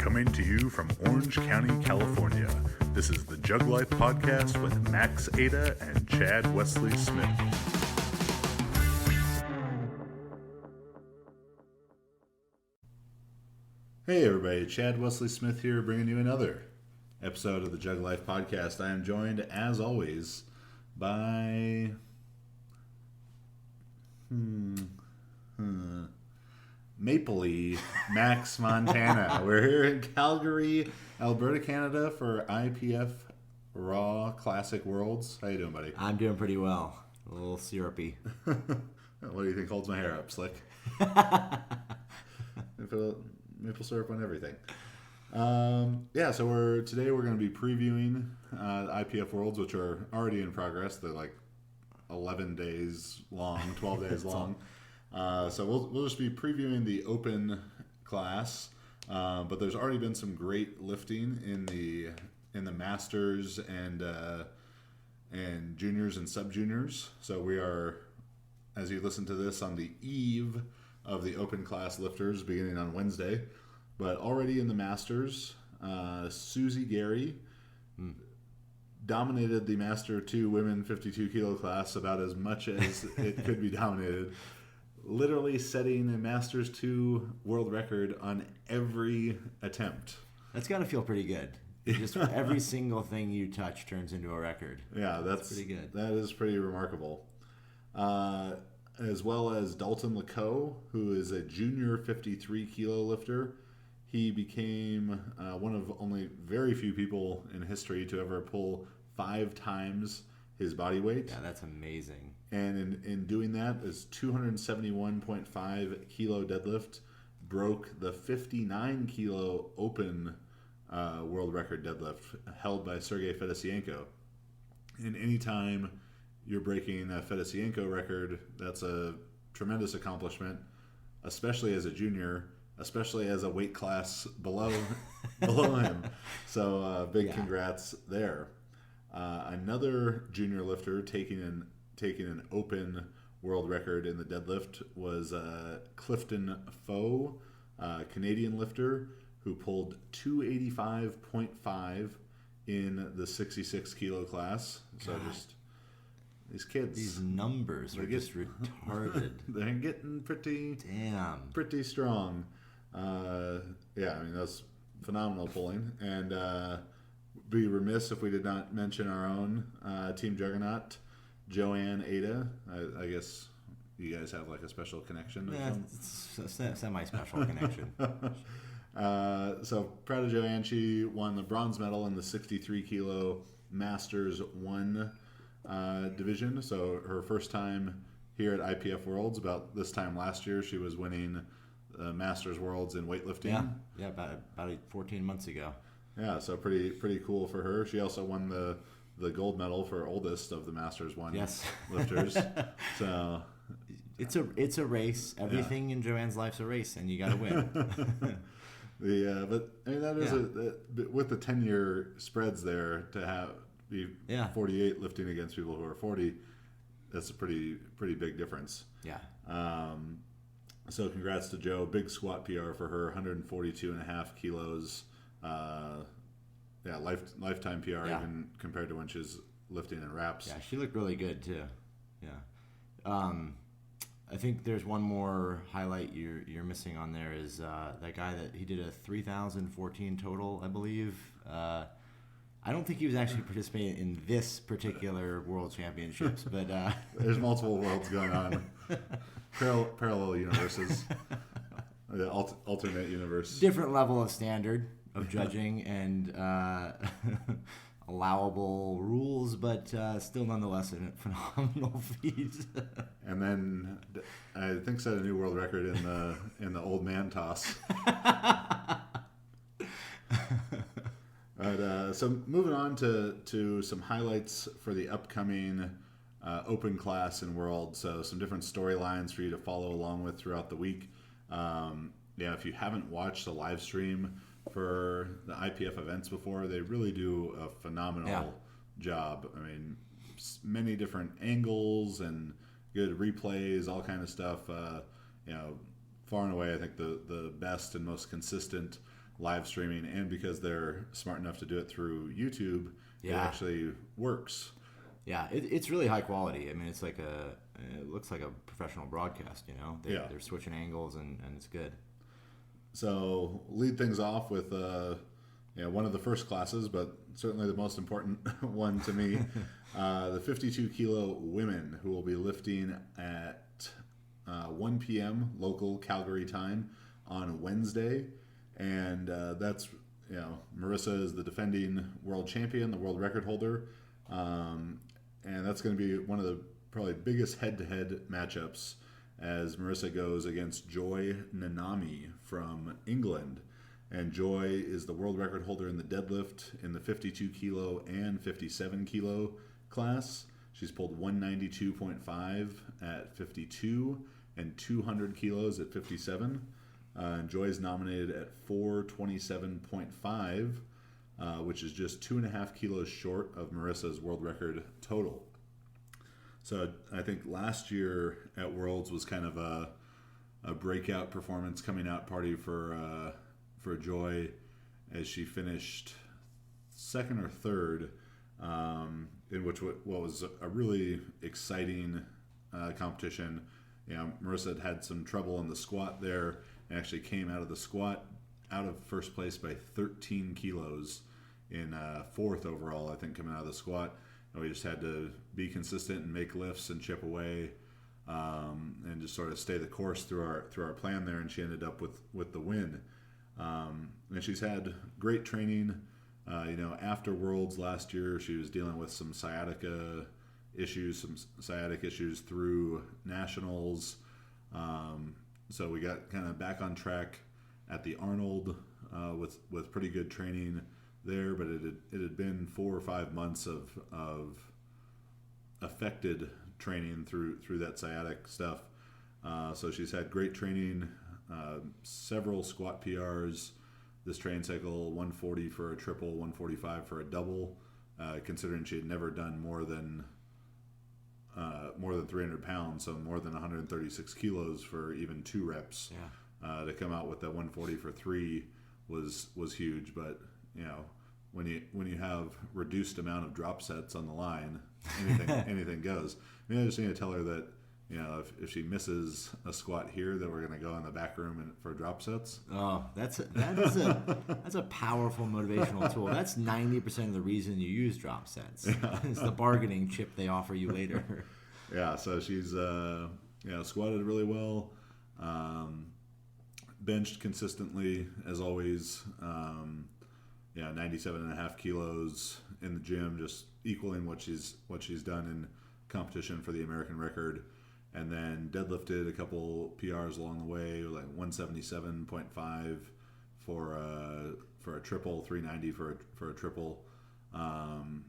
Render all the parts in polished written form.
Coming to you from Orange County, California, this is the Jug Life Podcast with Max Ada and Chad Wesley Smith. Hey everybody, Chad Wesley Smith here, bringing you another episode of the Jug Life Podcast. I am joined, as always, by... Mapley Max Montana. We're here in Calgary, Alberta, Canada for IPF Classic Worlds. How you doing, buddy? I'm doing pretty well. A little syrupy. What do you think holds my hair up, Slick? Maple syrup on everything. So today we're going to be previewing IPF Worlds, which are already in progress. They're like 11 days long, 12 days long. So we'll just be previewing the open class, but there's already been some great lifting in the masters and juniors and sub juniors. So we are, as you listen to this, on the eve of the open class lifters beginning on Wednesday, but already in the masters, Susie Gary dominated the Master 2 women 52 kilo class about as much as it could be dominated. Literally setting a Masters 2 world record on every attempt. That's got to feel pretty good. Just every single thing you touch turns into a record. Yeah, that's pretty good. That is pretty remarkable. As well as Dalton Lecoe, who is a junior 53 kilo lifter. He became one of only very few people in history to ever pull 5 times his body weight. Yeah, that's amazing. And in doing that, his 271.5 kilo deadlift broke the 59 kilo open world record deadlift held by Sergey Fedosienko. And anytime you're breaking a Fedosienko record, that's a tremendous accomplishment, especially as a junior, especially as a weight class below him. So big congrats there. Another junior lifter taking an open world record in the deadlift was Clifton Foe, Canadian lifter, who pulled 285.5 in the 66 kilo class. So God. Just these kids, these numbers are just retarded. They're getting pretty strong. That's phenomenal pulling, and be remiss if we did not mention our own team juggernaut, Joanne Ada. I guess you guys have like a special connection. It's a semi-special connection. So proud of Joanne. She won the bronze medal in the 63 kilo Masters 1 division. So her first time here at IPF Worlds. About this time last year, she was winning the Masters Worlds in weightlifting. Yeah, about 14 months ago. Yeah, so pretty cool for her. She also won the gold medal for oldest of the Masters 1 lifters. So it's a race. Everything in Joanne's life's a race, and you got to win. But I mean that is with the 10-year spreads there to be 48 lifting against people who are 40. That's a pretty big difference. Yeah. So congrats to Jo. Big squat PR for her, 142.5 kilos. Lifetime PR even compared to when she was lifting in wraps. Yeah, she looked really good too. Yeah. I think there's one more highlight you're missing on there is that guy that he did a 3,014 total, I believe. I don't think he was actually participating in this particular World Championships, but there's multiple worlds going on, parallel universes, the alternate universe, different level of standard of judging and allowable rules, but still nonetheless a phenomenal feat. And then I think set a new world record in the old man toss. But, so moving on to some highlights for the upcoming open class and world. So some different storylines for you to follow along with throughout the week. If you haven't watched the live stream for the IPF events before, they really do a phenomenal job. I mean, many different angles and good replays, all kind of stuff. Far and away, I think the best and most consistent live streaming, and because they're smart enough to do it through YouTube, it Yeah. actually works. Yeah, it's really high quality. I mean, it looks like a professional broadcast, you know? Yeah. They're switching angles, and it's good. So lead things off with one of the first classes, but certainly the most important one to me, the 52 kilo women, who will be lifting at 1 p.m. local Calgary time on Wednesday, and that's Marissa is the defending world champion, the world record holder, and that's going to be one of the probably biggest head-to-head matchups, as Marissa goes against Joy Nanami from England. And Joy is the world record holder in the deadlift in the 52 kilo and 57 kilo class. She's pulled 192.5 at 52 and 200 kilos at 57. And Joy is nominated at 427.5, which is just 2.5 kilos short of Marissa's world record total. So I think last year at Worlds was kind of a breakout performance, coming out party for Joy, as she finished second or third, in what was a really exciting competition. Marissa had some trouble in the squat there, and actually came out of the squat out of first place by 13 kilos in fourth overall, I think, coming out of the squat. And we just had to be consistent and make lifts and chip away, and just sort of stay the course through our plan there. And she ended up with the win. And she's had great training. After Worlds last year, she was dealing with some sciatic issues through nationals. So we got kind of back on track at the Arnold with pretty good training there, but it had been 4 or 5 months of affected training through that sciatic stuff. So she's had great training, several squat PRs this training cycle, 140 for a triple, 145 for a double, considering she had never done more than 300 pounds, so more than 136 kilos for even 2 reps. Yeah. To come out with that 140 for 3 was huge. But when you have reduced amount of drop sets on the line, anything goes. I just need to tell her that if she misses a squat here, that we're going to go in the back room for drop sets. Oh, that's a powerful motivational tool. That's 90% of the reason you use drop sets. Yeah. It's the bargaining chip they offer you later. Yeah, so she's squatted really well, benched consistently as always. 97.5 kilos in the gym, just equaling what she's done in competition for the American record. And then deadlifted a couple PRs along the way, like 177.5 for a triple, 390 for a triple. And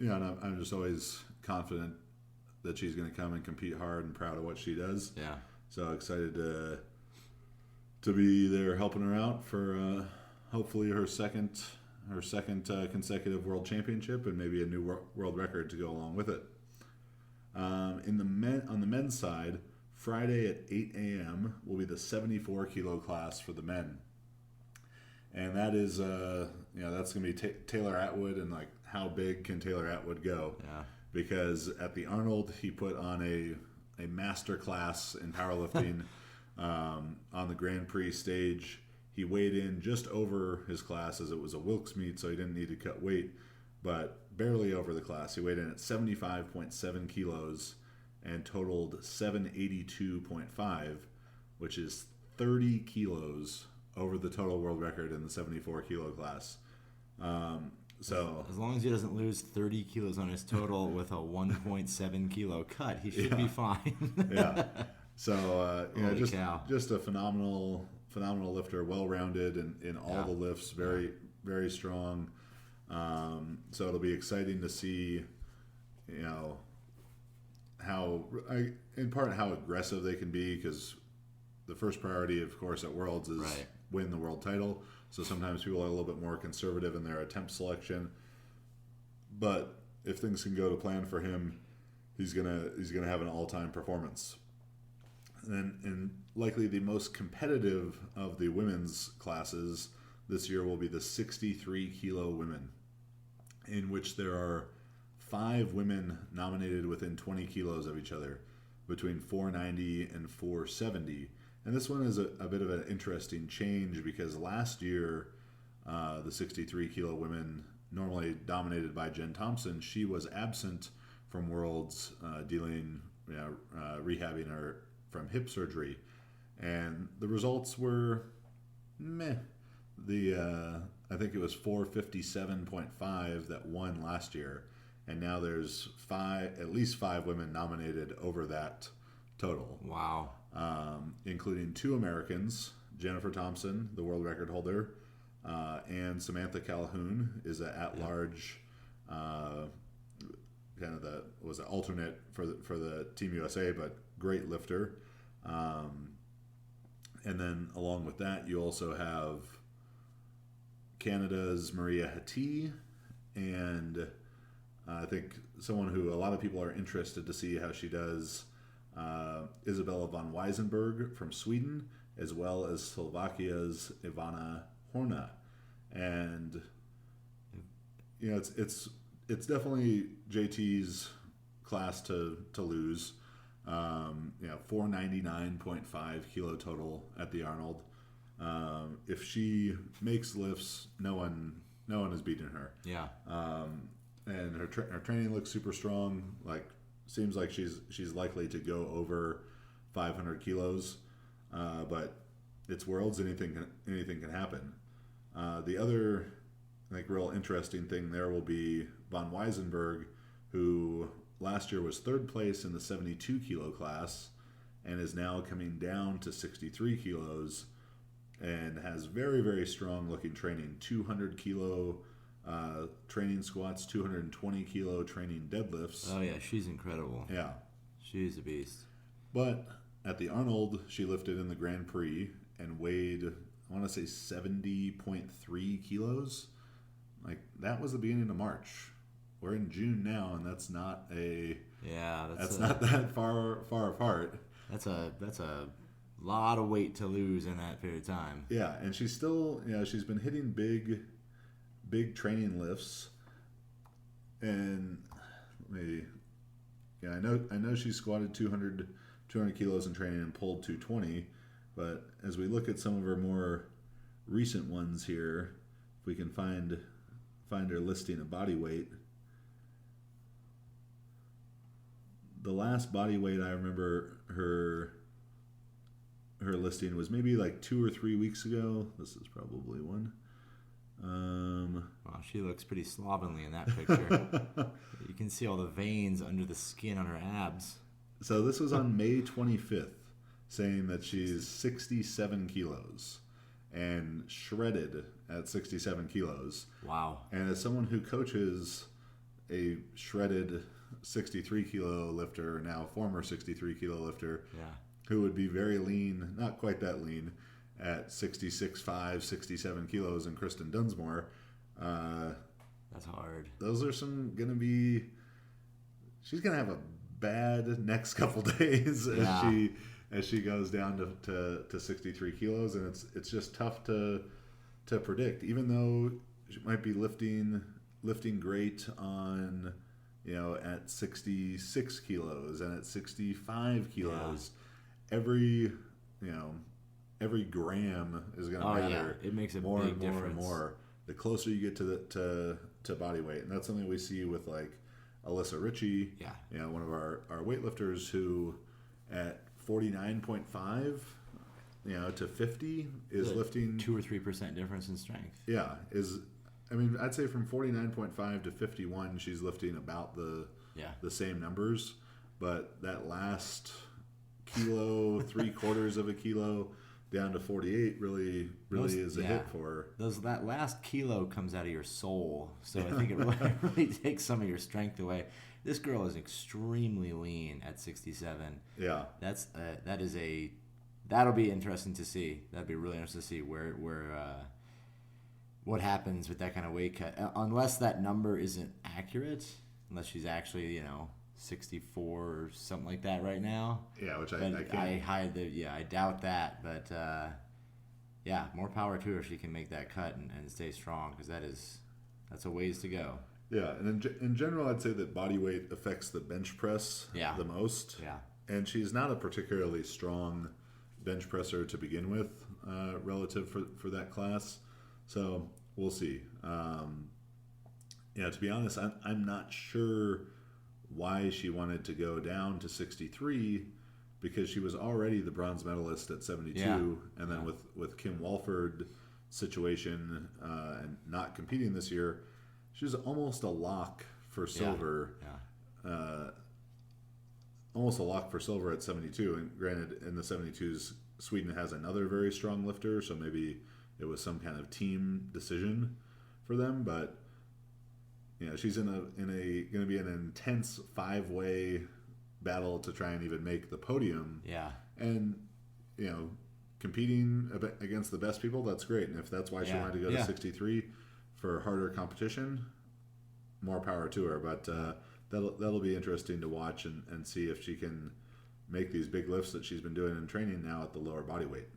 I'm just always confident that she's going to come and compete hard, and proud of what she does. Yeah. So excited to be there helping her out for hopefully her second consecutive world championship, and maybe a new world record to go along with it. On the men's side, Friday at 8 a.m. will be the 74 kilo class for the men, and that is that's gonna be Taylor Atwood, and like, how big can Taylor Atwood go? Yeah. Because at the Arnold, he put on a master class in powerlifting. On the Grand Prix stage, he weighed in just over his class, as it was a Wilks meet, so he didn't need to cut weight, but barely over the class. He weighed in at 75.7 kilos and totaled 782.5, which is 30 kilos over the total world record in the 74 kilo class. So as long as he doesn't lose 30 kilos on his total with a 1.7 kilo cut, he should be fine. Yeah. So just a phenomenal lifter, well-rounded in all the lifts, very very strong. So it'll be exciting to see, how aggressive they can be, because the first priority, of course, at Worlds is win the world title. So sometimes people are a little bit more conservative in their attempt selection. But if things can go to plan for him, he's gonna have an all-time performance. And likely the most competitive of the women's classes this year will be the 63 kilo women, in which there are 5 women nominated within 20 kilos of each other, between 490 and 470. And this one is a bit of an interesting change because last year, the 63 kilo women, normally dominated by Jen Thompson, she was absent from Worlds, rehabbing her from hip surgery. And the results were meh. I think it was 457.5 that won last year. And now there's at least five women nominated over that total. Wow. Including 2 Americans, Jennifer Thompson, the world record holder, and Samantha Calhoun is an at-large, was an alternate for the Team USA, but great lifter. And then along with that, you also have Canada's Maria Hatti, and I think someone who a lot of people are interested to see how she does, Isabella von Weisenberg from Sweden, as well as Slovakia's Ivana Horna. And it's definitely JT's class to lose. 499.5 kilo total at the Arnold. If she makes lifts, no one is beating her. Yeah. And her training looks super strong. Seems like she's likely to go over 500 kilos. But it's Worlds, anything can happen. The other, real interesting thing there will be von Weisenberg, who last year was 3rd place in the 72 kilo class and is now coming down to 63 kilos and has very, very strong looking training. 200 kilo training squats, 220 kilo training deadlifts. Oh yeah, she's incredible. Yeah. She's a beast. But at the Arnold, she lifted in the Grand Prix and weighed, I want to say 70.3 kilos. That was the beginning of March. We're in June now, and that's not not that far apart. That's a lot of weight to lose in that period of time. Yeah, and she's still, she's been hitting big training lifts, and I know she squatted 200 kilos in training and pulled 220, but as we look at some of her more recent ones here, if we can find her listing of body weight. The last body weight I remember her listing was maybe 2 or 3 weeks ago. This is probably one. Wow, she looks pretty slovenly in that picture. You can see all the veins under the skin on her abs. So this was on May 25th, saying that she's 67 kilos and shredded at 67 kilos. Wow. And as someone who coaches a shredded 63 kilo lifter, now former 63 kilo lifter, who would be very lean, not quite that lean, at 66.5, 67 kilos, and Kristen Dunsmore. That's hard. Those are she's going to have a bad next couple days as she goes down to 63 kilos, and it's just tough to predict. Even though she might be lifting great on, at 66 kilos and at 65 kilos, every gram is going to matter. It makes a more big and more difference. and more the closer you get to body weight, and that's something we see with Alyssa Ritchie, one of our weightlifters, who at 49.5, to 50 is lifting 2 or 3% difference in strength. Yeah, I'd say from 49.5 to 51, she's lifting about the same numbers, but that last kilo, 3/4 of a kilo down to 48 really is a hit for her. That last kilo comes out of your soul, so I think it really takes some of your strength away. This girl is extremely lean at 67. Yeah, that'll be interesting to see. That'd be really interesting to see where what happens with that kind of weight cut, unless that number isn't accurate, unless she's actually 64 or something like that right now. Yeah, which I doubt that, but yeah, more power to her if she can make that cut and stay strong, because that's a ways to go. Yeah, and in general, I'd say that body weight affects the bench press the most. Yeah. And she's not a particularly strong bench presser to begin with, relative for that class. So we'll see. To be honest, I'm not sure why she wanted to go down to 63, because she was already the bronze medalist at 72, and then with Kim Walford situation and not competing this year, she's almost a lock for silver. Almost a lock for silver at 72. And granted, in the 72s, Sweden has another very strong lifter, so maybe it was some kind of team decision for them. But she's going to be an intense 5-way battle to try and even make the podium. Yeah. And competing against the best people, that's great. And if that's why she wanted to go to 63 for harder competition, more power to her. But that'll be interesting to watch and see if she can make these big lifts that she's been doing in training now at the lower body weight.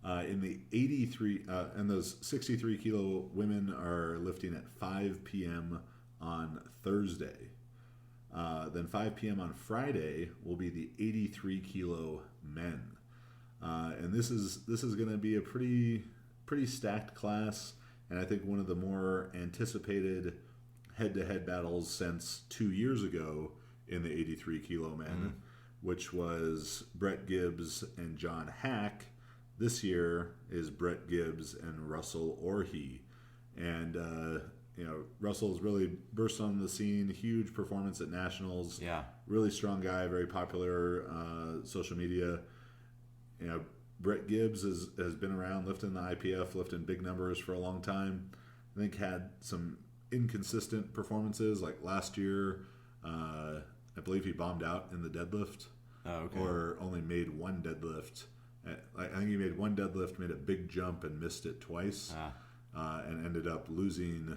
In the 83 and those 63 kilo women are lifting at 5 p.m. on Thursday. Then 5 p.m. on Friday will be the 83 kilo men, and this is going to be a pretty stacked class, and I think one of the more anticipated head-to-head battles since 2 years ago in the 83 kilo men, which was Brett Gibbs and John Hack. This year is Brett Gibbs and Russell Orhe, and Russell's really burst on the scene. Huge performance at nationals. Yeah, really strong guy, very popular social media. Brett Gibbs has been around lifting the IPF, lifting big numbers for a long time. I think had some inconsistent performances, like last year. I believe he bombed out in the deadlift, or only made one deadlift. I think he made one deadlift, made a big jump, and missed it twice, and ended up losing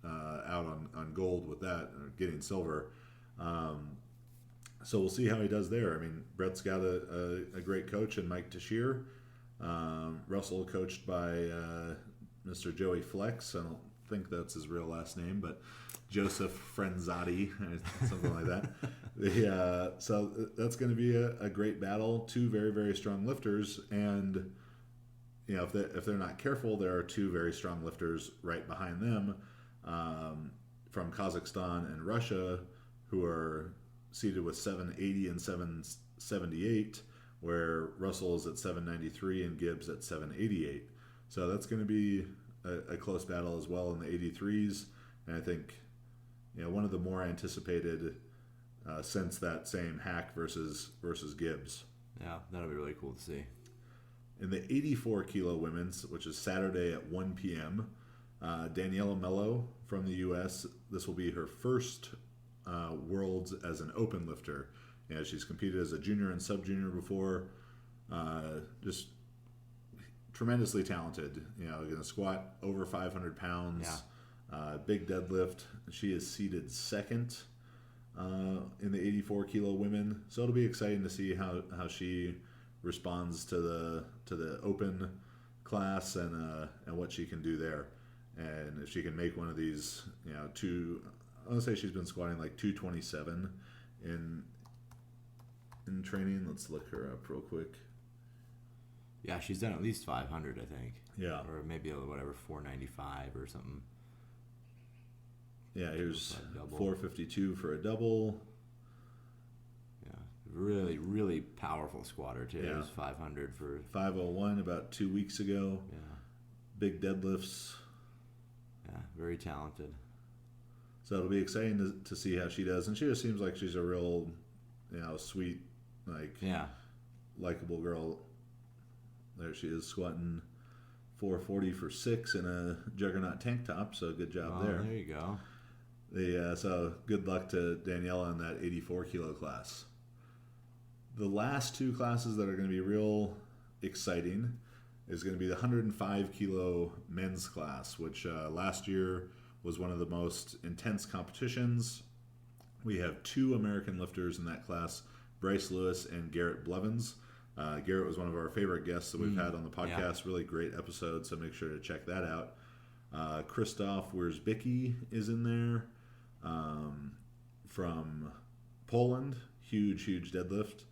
out on gold with that, or getting silver. So we'll see how he does there. I mean, Brett's got a great coach in Mike Teixeira. Russell coached by Mr. Joey Flex. I don't think that's his real last name, but Joseph Frenzati, something like that. So that's going to be a great battle. Two very, very strong lifters, and if they're not careful, there are two very strong lifters right behind them, from Kazakhstan and Russia, who are seated with 780 and 778, where Russell is at 793 and Gibbs at 788. So that's going to be a close battle as well in the 83s, and I think one of the more anticipated since that same Hack versus Gibbs. Yeah, that'll be really cool to see. In the 84 kilo women's, which is Saturday at 1 p.m., Daniela Mello from the U.S., this will be her first Worlds as an open lifter. She's competed as a junior and sub-junior before. Just tremendously talented. Going to squat over 500 pounds. Big deadlift. She is seated second in the 84 kilo women. So it'll be exciting to see how she responds to the open class and what she can do there, and if she can make one of these, I want to say she's been squatting like 227 in training. Let's look her up real quick. Yeah, she's done at least 500, I think. Yeah, or maybe 495 or something. Yeah, here's 452 for a double. Yeah, really, really powerful squatter too. It was 500 for 501 about 2 weeks ago. Yeah, big deadlifts. Yeah, very talented. So it'll be exciting to see how she does, and she just seems like she's a real, sweet, likable girl. There she is squatting 440 for 6 in a Juggernaut tank top. So good job there. There you go. So good luck to Daniela in that 84 kilo class. The last two classes that are going to be real exciting is going to be the 105 kilo men's class, which last year was one of the most intense competitions. We have two American lifters in that class, Bryce Lewis and Garrett Blevins. Garrett was one of our favorite guests that we've had on the podcast. Really great episode, so make sure to check that out. Krzysztof Wierzbicki is in there from Poland, huge deadlift,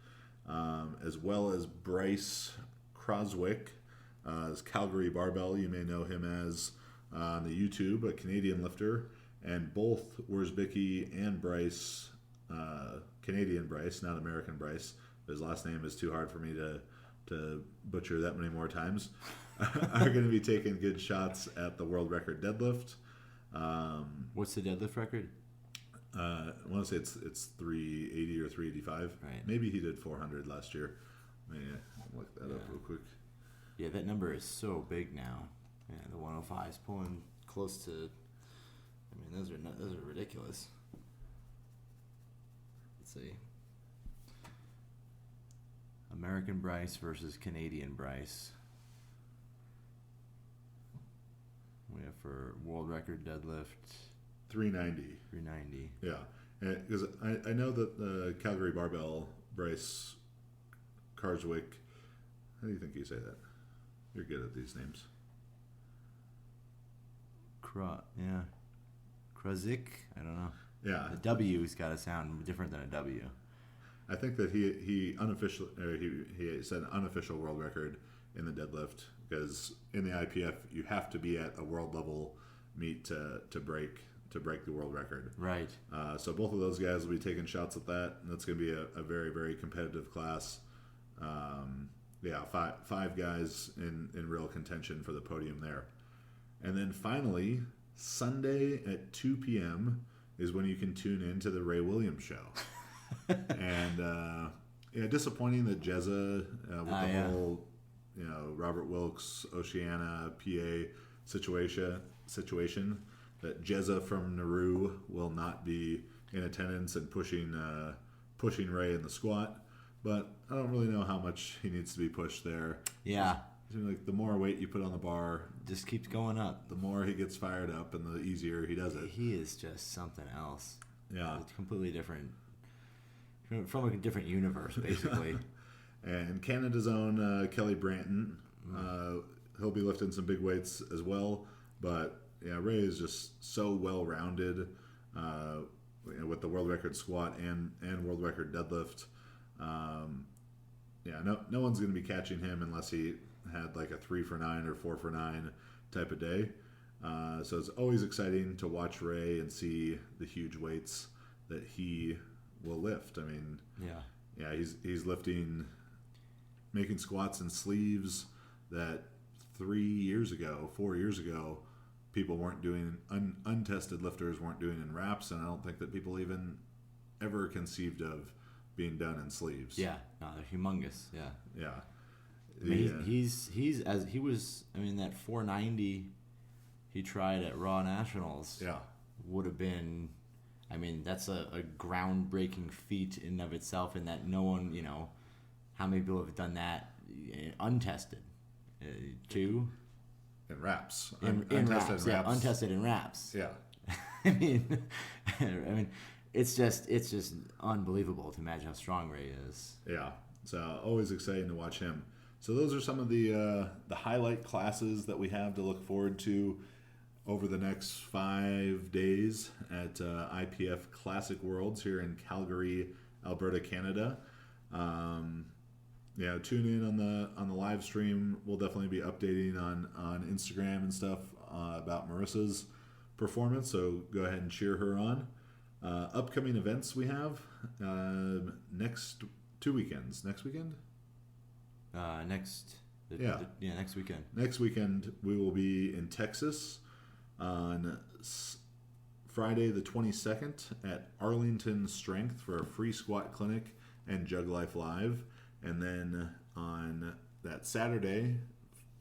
as well as Bryce Croswick, as Calgary Barbell. You may know him as on the YouTube, a Canadian lifter, and both Wierzbicki and Bryce, Canadian Bryce, not American Bryce. His last name is too hard for me to butcher that many more times. Are going to be taking good shots at the world record deadlift. What's the deadlift record? I want to say it's 380 or 385. Right. Maybe he did 400 last year. I'll look that up real quick. Yeah, that number is so big now. Yeah, the 105 is pulling close to. I mean, those are ridiculous. Let's see. American Bryce versus Canadian Bryce. We have for world record deadlift 390. 390. Yeah, because I know that the Calgary Barbell Bryce Carswick. How do you think you say that? You're good at these names. Krazik? I don't know. Yeah. The W's got to sound different than a W. I think that he set an unofficial world record in the deadlift, because in the IPF you have to be at a world level meet to break the world record. Right. So both of those guys will be taking shots at that, and that's going to be a very, very competitive class. Five guys in real contention for the podium there. And then finally, Sunday at 2 p.m. is when you can tune into the Ray Williams show. And disappointing that Jezza with the whole Robert Wilkes Oceania PA situation that Jezza from Nauru will not be in attendance and pushing Ray in the squat. But I don't really know how much he needs to be pushed there. Yeah. It seems like the more weight you put on the bar, just keeps going up. The more he gets fired up, and the easier he does it. He is just something else. Yeah, it's completely different, from a different universe, basically. And Canada's own Kelly Branton, he'll be lifting some big weights as well. But yeah, Ray is just so well-rounded with the world record squat and world record deadlift. No one's going to be catching him unless he had like a 3 for 9 or 4 for 9 type of day. So it's always exciting to watch Ray and see the huge weights that he will lift. I mean, he's lifting, making squats and sleeves that 4 years ago, people weren't doing, untested lifters weren't doing in wraps, and I don't think that people even ever conceived of being done in sleeves. Yeah, no, they're humongous. Yeah. Yeah. I mean, that 490 he tried at Raw Nationals would have been, that's a groundbreaking feat in and of itself, in that no one, how many people have done that untested? 2? In wraps. In wraps. Yeah, untested in wraps. Yeah. I mean, it's just unbelievable to imagine how strong Ray is. Yeah. So always exciting to watch him. So those are some of the highlight classes that we have to look forward to over the next 5 days at IPF Classic Worlds here in Calgary, Alberta, Canada. Tune in on the live stream. We'll definitely be updating on Instagram and stuff about Marissa's performance. So go ahead and cheer her on. Upcoming events we have next 2 weekends. Next weekend? Next weekend. Next weekend we will be in Texas on Friday the 22nd at Arlington Strength for a free squat clinic and Jug Life Live. And then on that Saturday,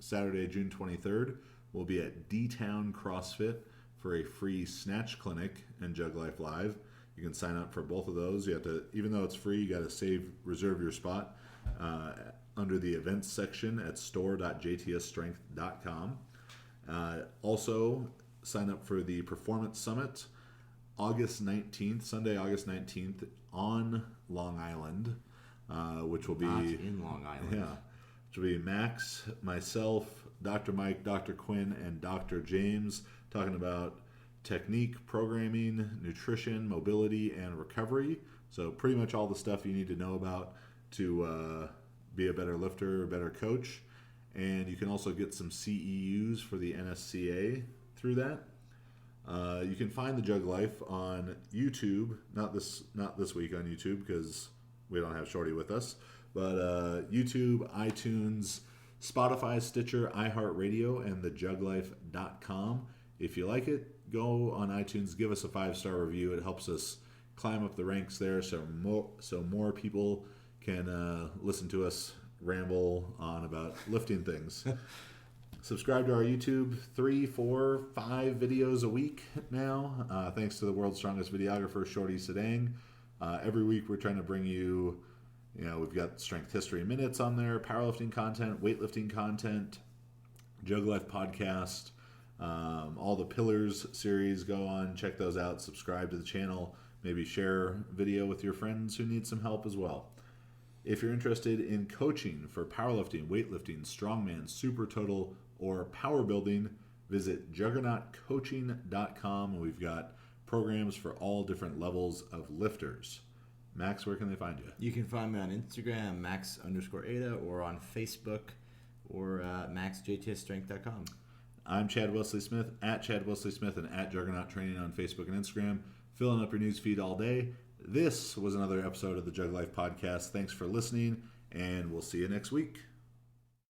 June 23rd, we'll be at D-Town CrossFit for a free snatch clinic and Jug Life Live. You can sign up for both of those. You have to, even though it's free, you got to reserve your spot under the events section at store.jtsstrength.com. Also, sign up for the Performance Summit Sunday, August 19th on Long Island. which will be Not in Long Island. yeah, which will be Max, myself, Dr. Mike, Dr. Quinn, and Dr. James talking about technique, programming, nutrition, mobility, and recovery. So pretty much all the stuff you need to know about to be a better lifter, a better coach. And you can also get some CEUs for the NSCA through that. You can find the Jug Life on YouTube, not this week on YouTube because we don't have Shorty with us, but YouTube, iTunes, Spotify, Stitcher, iHeartRadio, and thejuglife.com. If you like it, go on iTunes, give us a 5-star review. It helps us climb up the ranks there so more people can listen to us ramble on about lifting things. Subscribe to our YouTube, 3, 4, 5 videos a week now, thanks to the world's strongest videographer, Shorty Sedang. Every week we're trying to bring you, we've got Strength History Minutes on there, powerlifting content, weightlifting content, Jug Life podcast, all the Pillars series. Go on, check those out, subscribe to the channel, maybe share video with your friends who need some help as well. If you're interested in coaching for powerlifting, weightlifting, strongman, super total, or power building, visit juggernautcoaching.com, and we've got programs for all different levels of lifters. Max, where can they find you? You can find me on Instagram, Max_Ada, or on Facebook, or maxjtsstrength.com. I'm Chad Wesley Smith, at Chad Wesley Smith, and at Juggernaut Training on Facebook and Instagram, filling up your news feed all day. This was another episode of the Jug Life Podcast. Thanks for listening, and we'll see you next week.